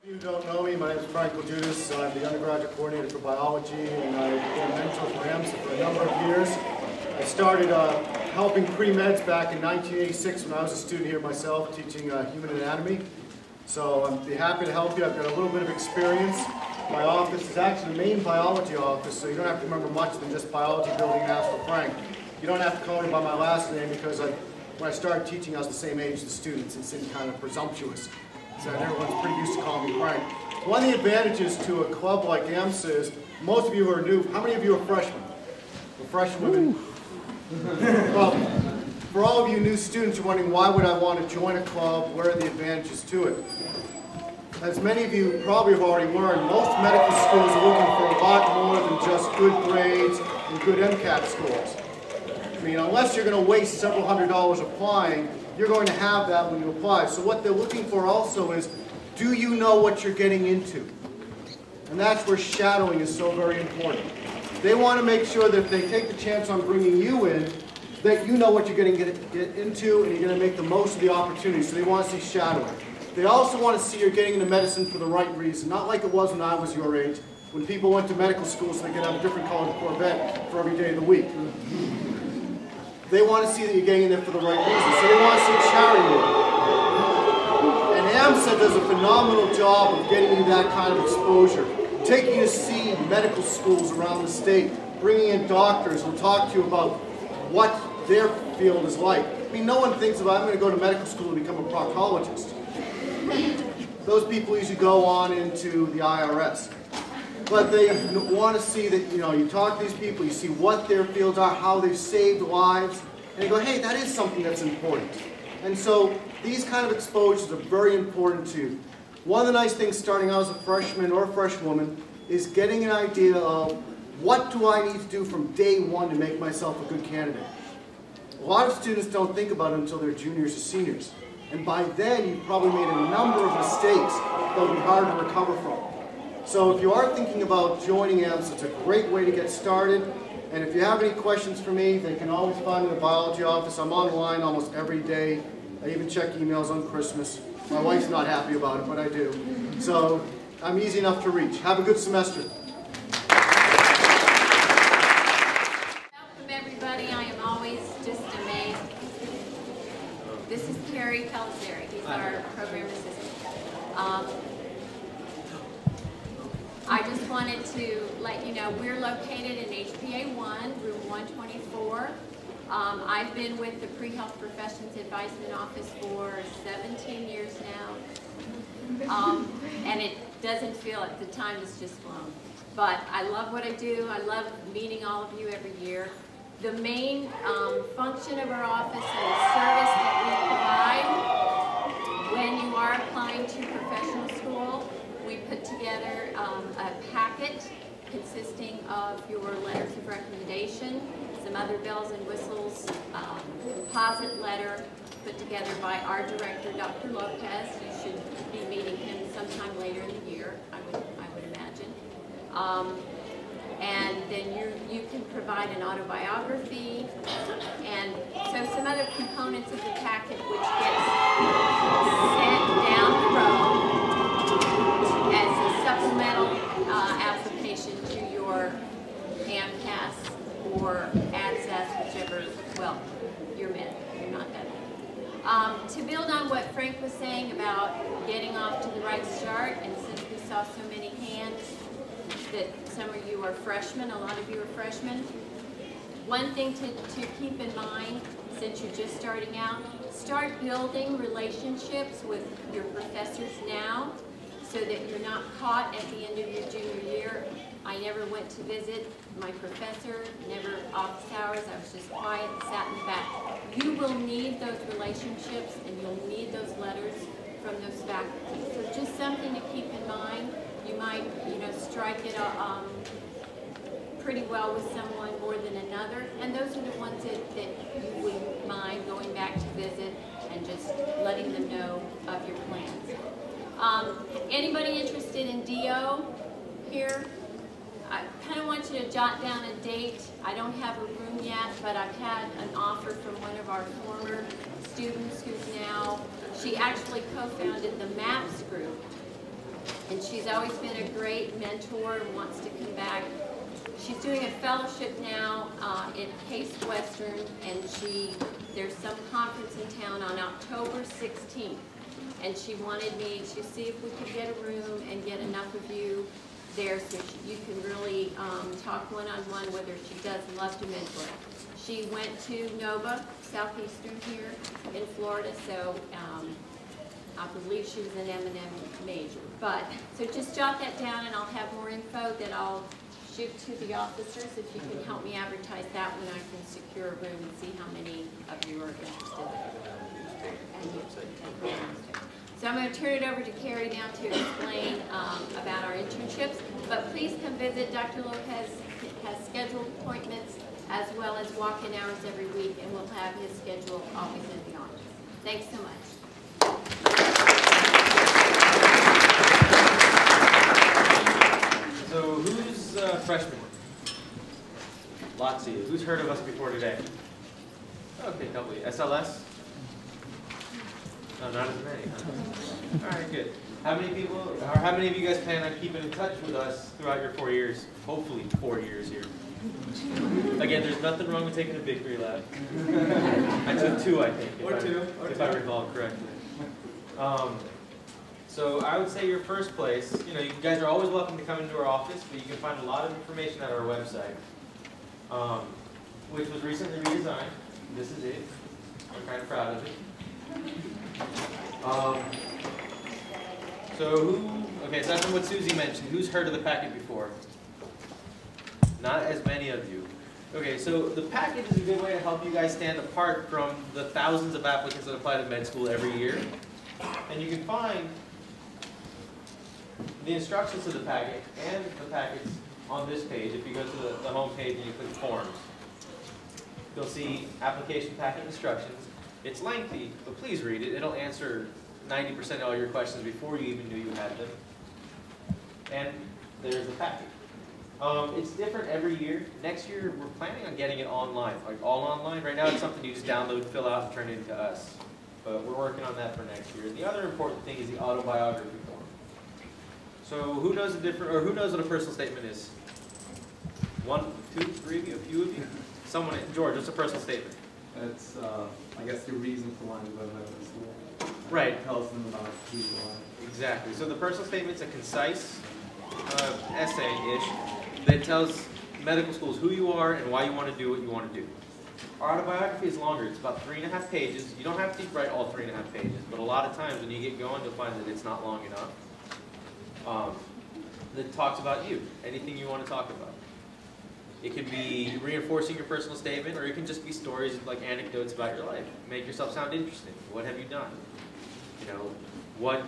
If you don't know me, my name is Logiudice. I'm the undergraduate coordinator for biology, and I've been a mentor for AMSA for a number of years. I started helping pre-meds back in 1986 when I was a student here myself, teaching human anatomy. So I'd be happy to help you. I've got a little bit of experience. My office is actually the main biology office, so you don't have to remember much than just biology building in Asheville Frank. You don't have to call me by my last name because when I started teaching, I was the same age as the students. It seemed kind of presumptuous. So everyone's pretty used to calling me Frank. One of the advantages to a club like AMSA is most of you are new. How many of you are freshmen? Well, freshmen. Well, for all of you new students, you're wondering why would I want to join a club? What are the advantages to it? As many of you probably have already learned, most medical schools are looking for a lot more than just good grades and good MCAT scores. I mean, unless you're going to waste several $100s applying, you're going to have that when you apply. So what they're looking for also is, do you know what you're getting into? And that's where shadowing is so very important. They want to make sure that if they take the chance on bringing you in, that you know what you're going to get into and you're going to make the most of the opportunity. So they want to see shadowing. They also want to see you're getting into medicine for the right reason, not like it was when I was your age, when people went to medical school so they could have a different colored Corvette for every day of the week. They want to see that you're getting in there for the right reason, so they want to see charity work. And AMSA does a phenomenal job of getting you that kind of exposure, taking you to see medical schools around the state, bringing in doctors who will talk to you about what their field is like. I mean, no one thinks about, I'm going to go to medical school and become a proctologist. Those people usually go on into the IRS. But they want to see that, you talk to these people, you see what their fields are, how they've saved lives, and you go, hey, that is something that's important. And so these kind of exposures are very important to you. One of the nice things starting out as a freshman or a freshwoman is getting an idea of what do I need to do from day one to make myself a good candidate. A lot of students don't think about it until they're juniors or seniors. And by then, you've probably made a number of mistakes that will be hard to recover from. So if you are thinking about joining AMSA, it's a great way to get started. And if you have any questions for me, they can always find me in the biology office. I'm online almost every day. I even check emails on Christmas. My wife's not happy about it, but I do. So I'm easy enough to reach. Have a good semester. Welcome everybody. I am always just amazed. This is Carrie Pellizzeri. He's our program assistant. I just wanted to let you know we're located in HPA 1, room 124. I've been with the Pre-Health Professions Advisement Office for 17 years now. And it doesn't feel like the time has just flown. But I love what I do. I love meeting all of you every year. The main function of our office and the service that we provide when you are applying to professional school, we put together a packet consisting of your letters of recommendation, some other bells and whistles, deposit letter put together by our director, Dr. Lopez. You should be meeting him sometime later in the year, I would imagine. And then you can provide an autobiography, and so some other components of the packet which gets sent down the road as a supplemental application to your AMCAS or ADSAS, whichever, well, you're med, you're not that. To build on what Frank was saying about getting off to the right start, and since we saw so many hands, that some of you are freshmen, a lot of you are freshmen. One thing to keep in mind, since you're just starting out, start building relationships with your professors now so that you're not caught at the end of your junior year. I never went to visit my professor, never office hours, I was just quiet and sat in the back. You will need those relationships and you'll need those letters from those faculty. So just something to keep in mind. You might, strike it pretty well with someone more than another, and those are the ones that you wouldn't mind going back to visit and just letting them know of your plans. Anybody interested in DO here? I kind of want you to jot down a date. I don't have a room yet, but I've had an offer from one of our former students who's now, she actually co-founded the MAPS group And she's always been a great mentor and wants to come back. She's doing a fellowship now at Case Western, and there's some conference in town on October 16th. And she wanted me to see if we could get a room and get enough of you there so you can really talk one-on-one with her. She does love to mentor. She went to Nova, Southeastern here in Florida, so I believe she was an M&M major. But, so just jot that down and I'll have more info that I'll shoot to the officers if you can help me advertise that when I can secure a room and see how many of you are interested. So I'm going to turn it over to Carrie now to explain about our internships. But please come visit. Dr. Lopez has scheduled appointments as well as walk-in hours every week, and we'll have his schedule always in the office. Thanks so much. So who's freshman? Lots of you. Who's heard of us before today? Okay, a couple of you. SLS? No, not as many, huh? All right, good. How many people, or how many of you guys plan on keeping in touch with us throughout your 4 years? Hopefully 4 years here. Again, there's nothing wrong with taking a victory lap. I took 2, I think. If I recall correctly. So I would say your first place, you guys are always welcome to come into our office, but you can find a lot of information at our website, which was recently redesigned. This is it. I'm kind of proud of it. Okay, so that's what Susie mentioned. Who's heard of the packet before? Not as many of you. Okay, so the packet is a good way to help you guys stand apart from the thousands of applicants that apply to med school every year. And you can find the instructions to the packet and the packets on this page. If you go to the home page and you click forms, you'll see application packet instructions. It's lengthy, but please read it. It'll answer 90% of all your questions before you even knew you had them. And there's the packet. It's different every year. Next year, we're planning on getting it online, like all online. Right now, it's something you just download, fill out, and turn it into us. But we're working on that for next year. And the other important thing is the autobiography form. So who knows who knows what a personal statement is? 1, 2, 3 of you, a few of you? Someone, George, what's a personal statement? It's, I guess, the reason for wanting to go to medical school. Right. It tells them about who you are. Exactly. So the personal statement's a concise essay-ish that tells medical schools who you are and why you want to do what you want to do. Our autobiography is longer. It's about 3.5 pages. You don't have to write all 3.5 pages, but a lot of times when you get going, you'll find that it's not long enough. That talks about you, anything you want to talk about. It could be reinforcing your personal statement, or it can just be stories like anecdotes about your life. Make yourself sound interesting. What have you done? What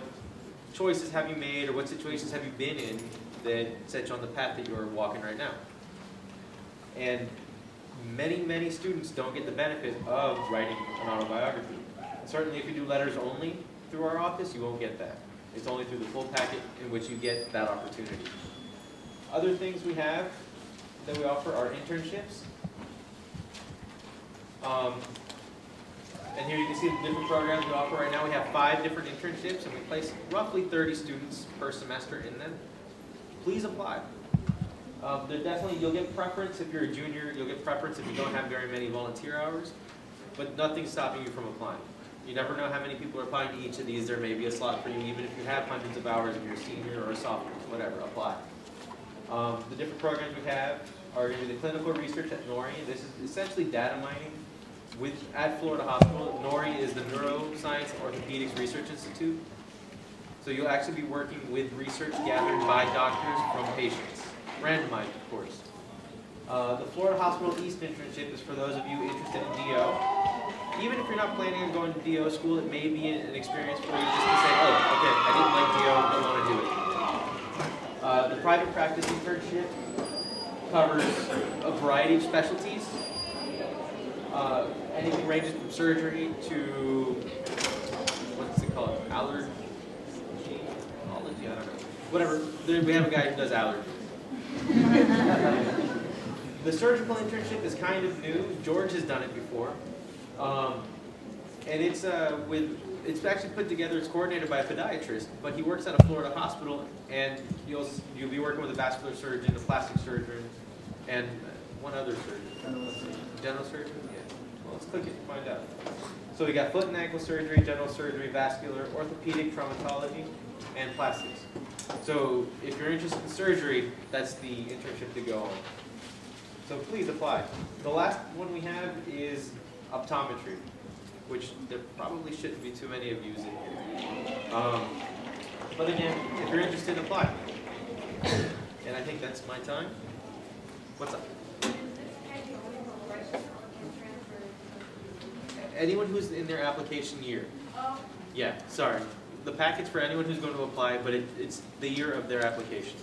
choices have you made, or what situations have you been in that set you on the path that you're walking right now? And many, many students don't get the benefit of writing an autobiography. And certainly if you do letters only through our office, you won't get that. It's only through the full packet in which you get that opportunity. Other things we have that we offer are internships. And here you can see the different programs we offer. Right now we have 5 different internships, and we place roughly 30 students per semester in them. Please apply. You'll get preference if you're a junior, you'll get preference if you don't have very many volunteer hours, but nothing's stopping you from applying. You never know how many people are applying to each of these. There may be a slot for you, even if you have hundreds of hours and you're a senior or a sophomore, whatever, apply. The different programs we have are going to be the clinical research at NORI. This is essentially data mining at Florida Hospital. NORI is the Neuroscience and Orthopedics Research Institute. So you'll actually be working with research gathered by doctors from patients. Randomized, of course. The Florida Hospital East internship is for those of you interested in DO. Even if you're not planning on going to DO school, it may be an experience for you just to say, oh, okay, I didn't like DO, I don't want to do it. The private practice internship covers a variety of specialties. Anything ranges from surgery to, what's it called, allergy? I don't know. Whatever, we have a guy who does allergy. The surgical internship is kind of new. George has done it before. And it's with it's actually put together, it's coordinated by a podiatrist, but he works at a Florida hospital, and you'll be working with a vascular surgeon, a plastic surgeon, and one other surgeon. General surgeon? Yeah. Well, let's click it and find out. So we got foot and ankle surgery, general surgery, vascular, orthopedic, traumatology, and plastics. So if you're interested in surgery, that's the internship to go on. So please apply. The last one we have is optometry, which there probably shouldn't be too many of you using here. But again, if you're interested, apply. And I think that's my time. What's up? Anyone who's in their application year. Yeah, sorry. The packet's for anyone who's going to apply, but it's the year of their application.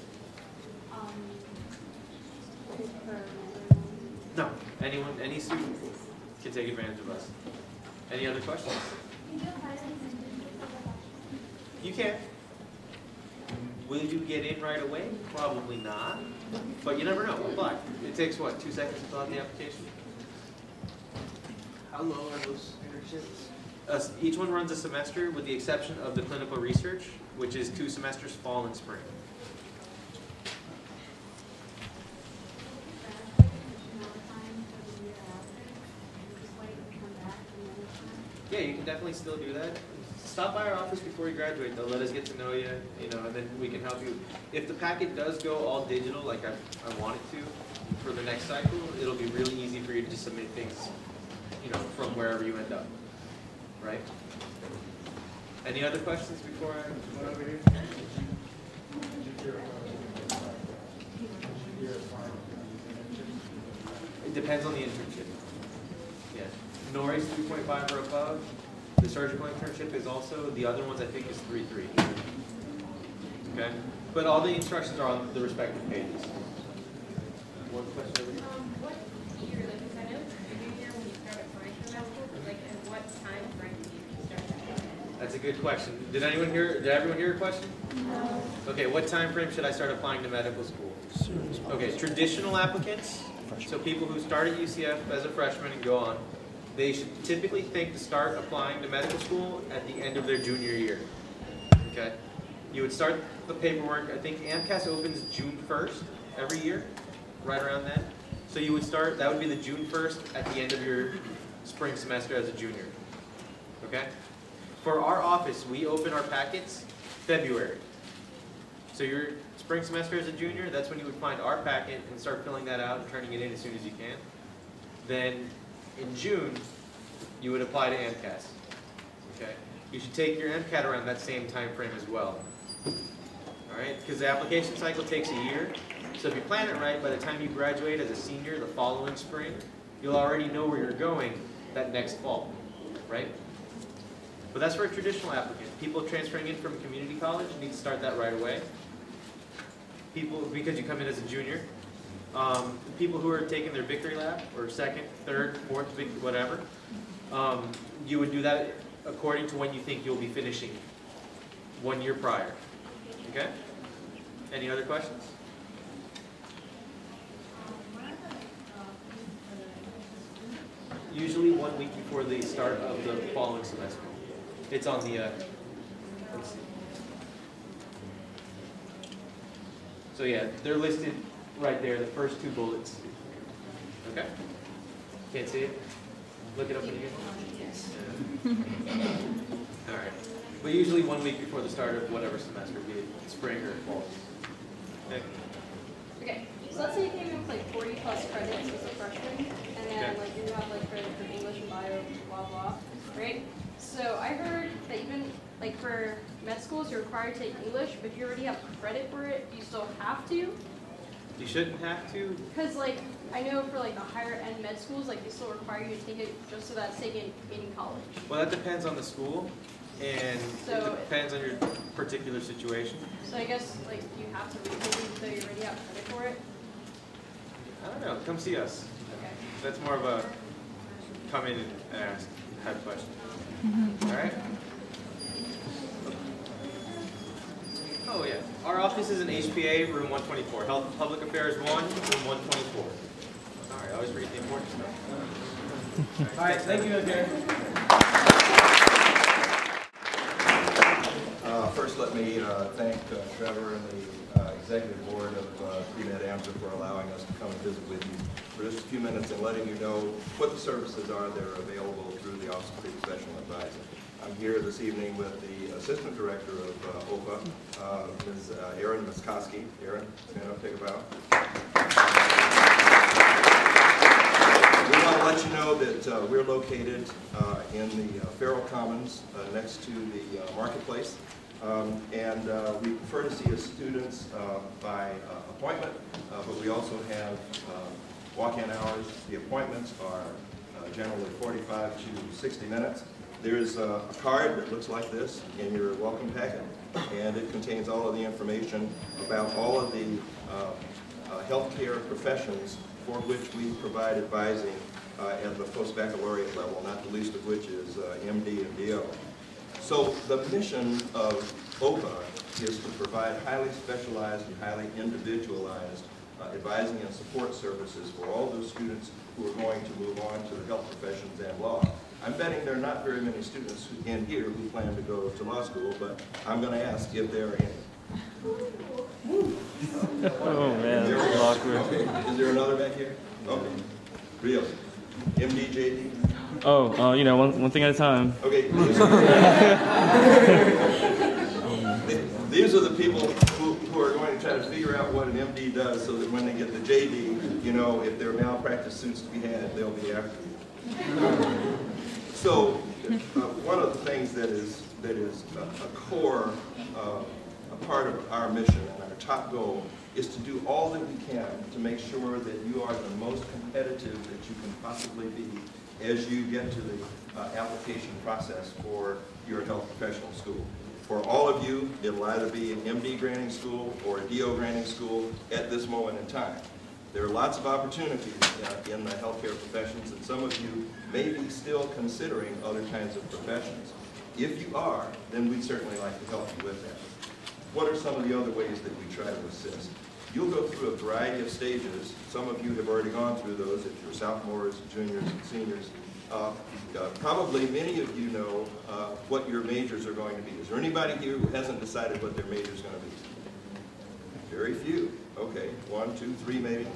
No, anyone, any student can take advantage of us. Any other questions? You can. Will you get in right away? Probably not. But you never know. Apply. It takes, what, 2 seconds to fill out the application? How long are those internships? Each one runs a semester with the exception of the clinical research, which is 2 semesters, fall and spring. Yeah, you can definitely still do that. Stop by our office before you graduate. They'll let us get to know you, and then we can help you. If the packet does go all digital, like I want it to, for the next cycle, it'll be really easy for you to just submit things, from wherever you end up, right? Any other questions before I go over here? It depends on the internship. Yeah. Nori's 3.5 or above. The surgical internship is also, the other ones I think is 3.3. Okay? But all the instructions are on the respective pages. One question over here? What year, because I know the year when you start applying for medical school, at what time frame do you start applying? That's a good question. Did everyone hear a question? No. Okay, what time frame should I start applying to medical school? Okay, traditional applicants, so people who start at UCF as a freshman and go on, they should typically think to start applying to medical school at the end of their junior year. Okay? You would start the paperwork, I think AMCAS opens June 1st every year, right around then. So you would start, that would be the June 1st at the end of your spring semester as a junior. Okay? For our office, we open our packets February. So your spring semester as a junior, that's when you would find our packet and start filling that out and turning it in as soon as you can. Then in June, you would apply to AMCAS. Okay? You should take your MCAT around that same time frame as well. Alright? Because the application cycle takes a year. So if you plan it right, by the time you graduate as a senior the following spring, you'll already know where you're going that next fall. Right? But that's for a traditional applicant. People transferring in from community college need to start that right away. People, because you come in as a junior. People who are taking their victory lap, or second, third, fourth, whatever, you would do that according to when you think you'll be finishing 1 year prior. Okay? Any other questions? Usually 1 week before the start of the following semester. It's on the, let's see. So yeah, they're listed right there, the first 2 bullets. Okay? Can't see it? Look it up again. Alright. But usually 1 week before the start of whatever semester, be it spring or fall. Okay? Okay, so let's say you came in with like 40 plus credits as a freshman, and then like you have like credit for English and bio, blah blah, right? So I heard that even like for med schools, you're required to take English, but if you already have credit for it, you still have to. You shouldn't have to. Because like I know for like the higher end med schools, like they still require you to take it just so that's taken in college. Well, that depends on the school, and So it depends on your particular situation. So I guess like you have to retake it so you already have credit for it. I don't know. Come see us. Okay. That's more of a come in and ask type question. All right? Oh, yeah. Our office is in HPA, room 124. Health and Public Affairs 1, room 124. Sorry, I always forget the important stuff. All right, thank you again. let me thank Trevor and the Executive Board of Pre-Med AMSA for allowing us to come and visit with you for just a few minutes and letting you know what the services are that are available through the Office of Pre-Professional Advising. I'm here this evening with the Assistant Director of OPPA, Ms. Erin Miskoski. Erin, stand up, take a bow. We want to let you know that we're located in the Farrell Commons next to the marketplace. And we prefer to see as students by appointment, but we also have walk-in hours. The appointments are generally 45 to 60 minutes. There's a card that looks like this in your welcome packet, and it contains all of the information about all of the healthcare professions for which we provide advising at the post-baccalaureate level, not the least of which is MD and DO. So the mission of OPPA is to provide highly specialized and highly individualized advising and support services for all those students who are going to move on to the health professions and law. I'm betting there are not very many students in here who plan to go to law school, but I'm going to ask if there are any. Oh man, that's awkward. Okay. Is there another back here? Okay. Really? MD, JD? Oh, you know, one thing at a time. Okay. These are the people who are going to try to figure out what an MD does so that when they get the JD, you know, if there are malpractice suits to be had, they'll be after you. So, one of the things that is a core, a part of our mission and our top goal is to do all that we can to make sure that you are the most competitive that you can possibly be as you get to the application process for your health professional school. For all of you, it'll either be an MD granting school or a DO granting school at this moment in time. There are lots of opportunities in the healthcare professions, and some of you may be still considering other kinds of professions. If you are, then we'd certainly like to help you with that. What are some of the other ways that we try to assist? You'll go through a variety of stages. Some of you have already gone through those if you're sophomores, juniors, and seniors. Probably many of you know what your majors are going to be. Is there anybody here who hasn't decided what their major is going to be? Very few. Okay, 1, 2, 3 maybe.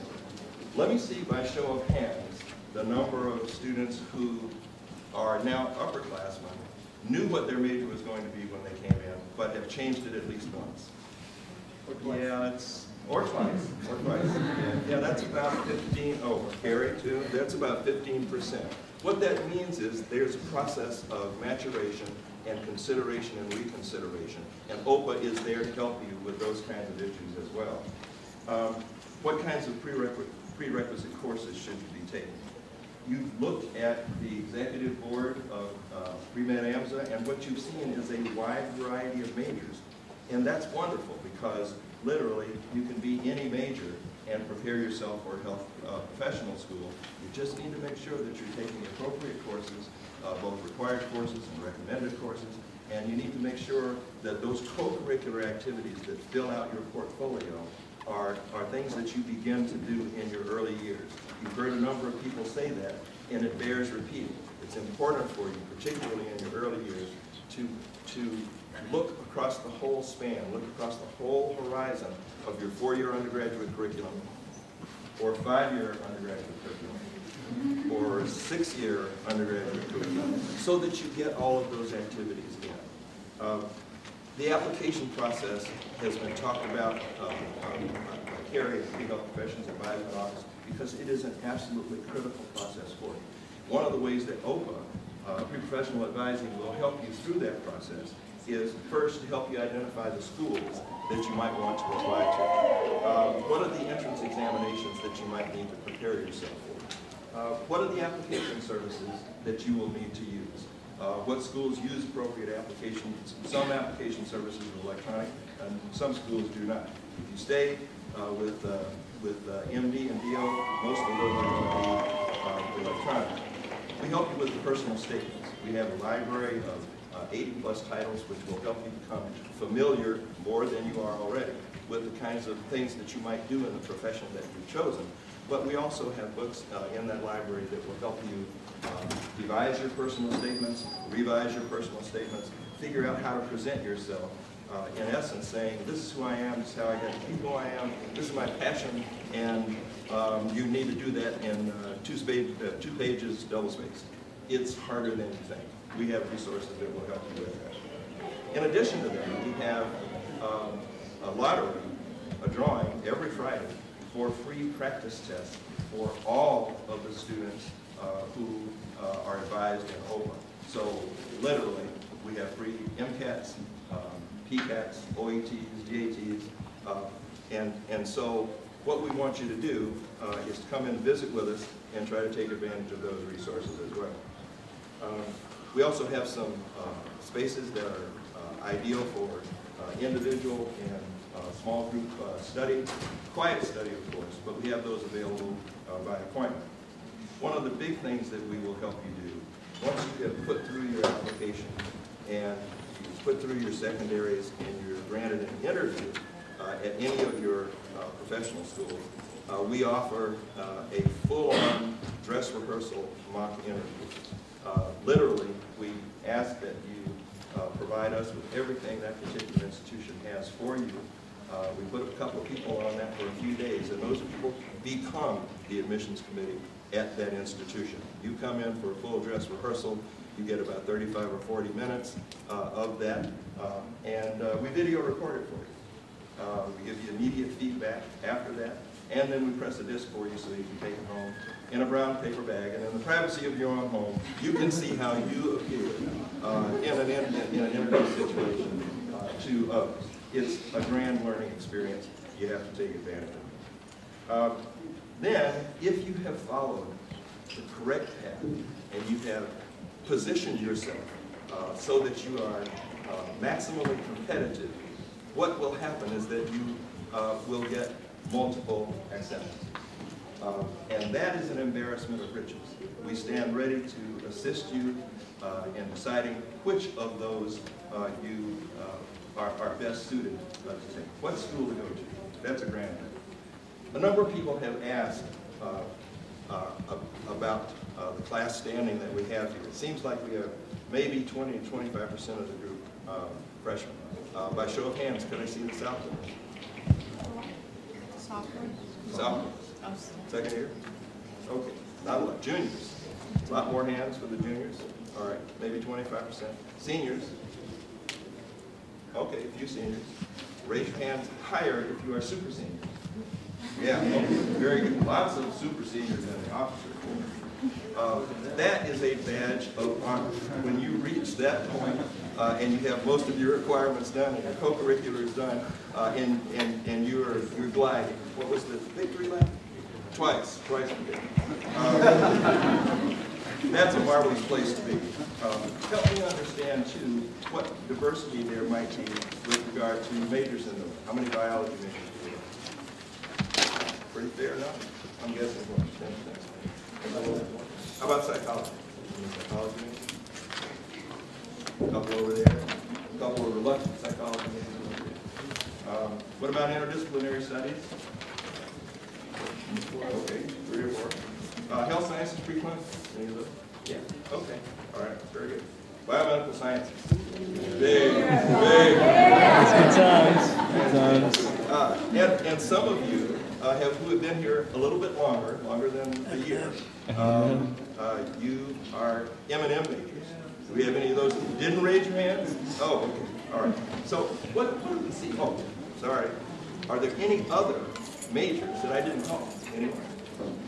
Let me see by show of hands the number of students who are now upperclassmen, knew what their major was going to be when they came in, but have changed it at least once. Yeah, it's, or twice, or twice. Yeah, that's about 15, oh, Carrie too, that's about 15%. What that means is there's a process of maturation and consideration and reconsideration, and OPPA is there to help you with those kinds of issues as well. What kinds of prerequisite courses should you be taking? You've looked at the Executive Board of Pre-Med AMSA, and what you've seen is a wide variety of majors. And that's wonderful because literally you can be any major and prepare yourself for health professional school. You just need to make sure that you're taking appropriate courses, both required courses and recommended courses, and you need to make sure that those co-curricular activities that fill out your portfolio are things that you begin to do in your early years. You've heard a number of people say that, and it bears repeating. It's important for you, particularly in your early years, to look across the whole span, look across the whole horizon of your 4-year undergraduate curriculum, or 5-year undergraduate curriculum, or 6-year undergraduate curriculum, so that you get all of those activities in. The application process has been talked about by Carrie at the Health Professions Advisement Office because it is an absolutely critical process for you. One of the ways that OPPA, Pre-Professional Advising, will help you through that process is first to help you identify the schools that you might want to apply to. What are the entrance examinations that you might need to prepare yourself for? What are the application services that you will need to use? What schools use appropriate applications? Some application services are electronic, and some schools do not. If you stay with MD and DO, most of those are going to be electronic. We help you with the personal statements. We have a library of 80+ titles which will help you become familiar, more than you are already, with the kinds of things that you might do in the profession that you've chosen. But we also have books in that library that will help you devise your personal statements, revise your personal statements, figure out how to present yourself, in essence saying, this is who I am, this is how I get to be who I am, this is my passion, and you need to do that in 2 pages, double-spaced. It's harder than you think. We have resources that will help you with that. In addition to that, we have a lottery, a drawing every Friday for free practice tests for all of the students who are advised in OPPA. So literally, we have free MCATs, PCATs, OETs, GATs, and so what we want you to do is to come and visit with us and try to take advantage of those resources as well. We also have some spaces that are ideal for individual and small group study, quiet study of course, but we have those available by appointment. One of the big things that we will help you do, once you have put through your application and you put through your secondaries and you're granted an interview at any of your professional schools, we offer a full-on dress rehearsal mock interview. Literally, we ask that you provide us with everything that particular institution has for you. We put a couple of people on that for a few days, and those people become the admissions committee at that institution. You come in for a full dress rehearsal, you get about 35 or 40 minutes of that, and we video record it for you. We give you immediate feedback after that, and then we press a disc for you so that you can take it home in a brown paper bag, and in the privacy of your own home, you can see how you appear in an interview situation to others. It's a grand learning experience. You have to take advantage of it. Then, if you have followed the correct path and you have positioned yourself so that you are maximally competitive, what will happen is that you will get multiple acceptances. And that is an embarrassment of riches. We stand ready to assist you in deciding which of those you are best suited to take. What school to go to? That's a grand thing. A number of people have asked about the class standing that we have here. It seems like we have maybe 20 to 25% of the group freshmen. By show of hands, could I see the sophomores? Sophomores? Second year? Okay, not a lot. Juniors? A lot more hands for the juniors? All right, maybe 25%. Seniors? Okay, a few seniors. Raise your hands higher if you are super seniors. Yeah, okay, very good. Lots of super seniors in the officer corps. That is a badge of honor. When you reach that point and you have most of your requirements done and your co-curriculars done and you're gliding. What was the victory lap? Twice we did. That's a marvelous place to be. Help me understand, too, what diversity there might be with regard to majors in them. How many biology majors do we have? Pretty fair enough? I'm guessing what? How about psychology? Any psychology majors? A couple over there. A couple of reluctant psychology majors over there. What about interdisciplinary studies? Okay, 3 or 4. Health sciences, preclinical? Any of those? Yeah, okay. All right, very good. Biomedical sciences. Big. That's good times. And some of you who have been here a little bit longer than a year. You are M&M majors. Do we have any of those who didn't raise your hands? Oh, okay. All right. So what do we see? Oh, sorry. Are there any other majors that I didn't call? Anyone?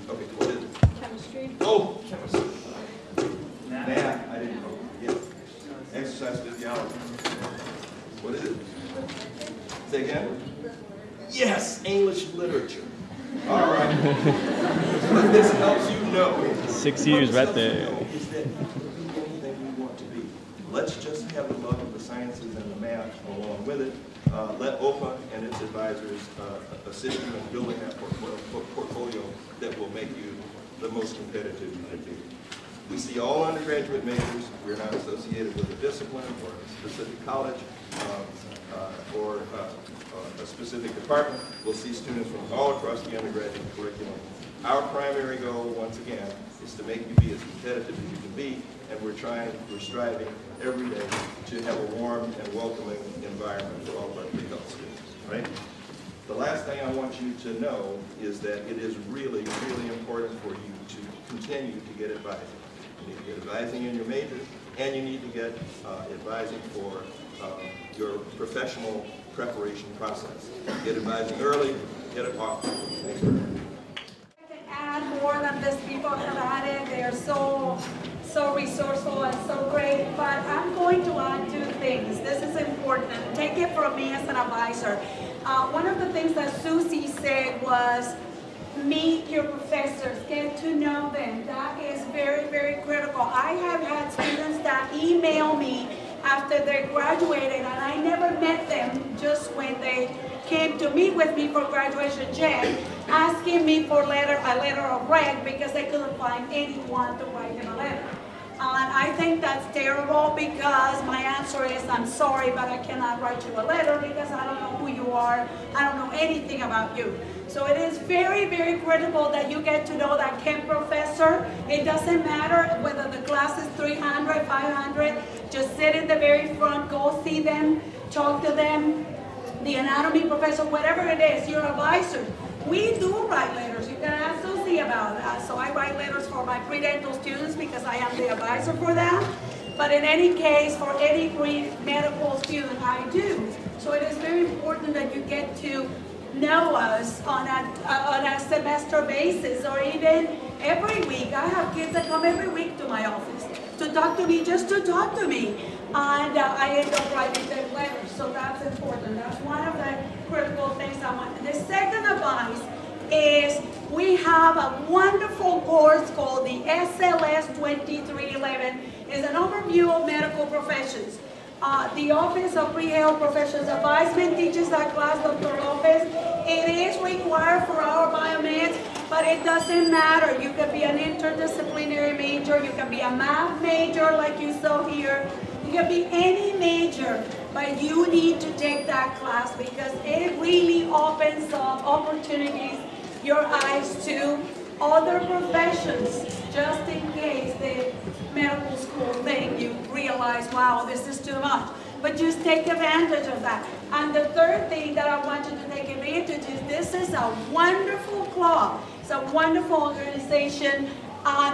Okay, what is it? Chemistry. Oh, chemistry. Math, I didn't know. Yeah. Exercise physiology. What is it? Say again? Yes, English literature. All right. What this helps you know. 6 years right there. Is that you can be anything you want to be. Let's just have the love of the sciences and the math along with it. Let OPPA and its advisors assist you in building that portfolio that will make you the most competitive you can be. We see all undergraduate majors. We're not associated with a discipline or a specific college or a specific department. We'll see students from all across the undergraduate curriculum. Our primary goal, once again, is to make you be as competitive as you can be and we're striving every day to have a warm and welcoming environment for all of our pre-health students, right? The last thing I want you to know is that it is really, really important for you to continue to get advising. You need to get advising in your major, and you need to get advising for your professional preparation process. Get advising early, get it often. Thanks very much. I can add more than these people have added. They are so resourceful and so great, but I'm going to add 2 things. This is important. Take it from me as an advisor. One of the things that Susie said was, meet your professors, get to know them. That is very, very critical. I have had students that email me after they graduated, and I never met them, just when they came to meet with me for graduation check, asking me for a letter of rec because they couldn't find anyone to write them a letter. And I think that's terrible, because my answer is, I'm sorry, but I cannot write you a letter because I don't know who you are. I don't know anything about you. So it is very, very critical that you get to know that Kent professor. It doesn't matter whether the class is 300, 500. Just sit in the very front, go see them, talk to them. The anatomy professor, whatever it is, your advisor. We do write letters. You can ask Susie about that. So I write letters for my pre-dental students because I am the advisor for them. But in any case, for any pre-medical student, I do. So it is very important that you get to know us on a semester basis, or even every week. I have kids that come every week to my office to talk to me, just to talk to me. And I end up writing their letters, so that's important. That's one of the critical things I want. The second advice is we have a wonderful course called the SLS 2311. It's an overview of medical professions. The Office of Pre-Health Professions Advisement teaches that class, Dr. Lopez. It is required for our biomeds, but it doesn't matter. You can be an interdisciplinary major, you can be a math major like you saw here. You can be any major, but you need to take that class because it really opens up opportunities, your eyes to other professions, just in case the medical school thing, you realize, wow, this is too much. But just take advantage of that. And the third thing that I want you to take advantage is this is a wonderful club. It's a wonderful organization.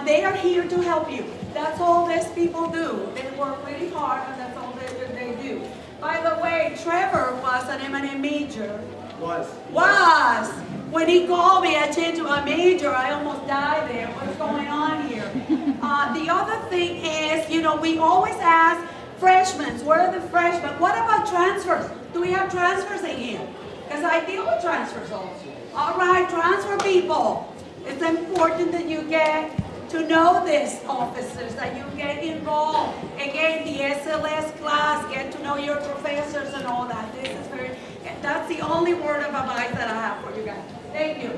They are here to help you. That's all these people do. They work really hard, and that's all they do. By the way, Trevor was an M&A major. Was. When he called me, I changed to a major. I almost died there. What's going on here? The other thing is, you know, we always ask freshmen, where are the freshmen? What about transfers? Do we have transfers in here? Because I deal with transfers also. All right, transfer people. It's important that you get to know these officers, that you get involved. Again, the SLS class, get to know your professors and all that. That's the only word of advice that I have for you guys. Thank you.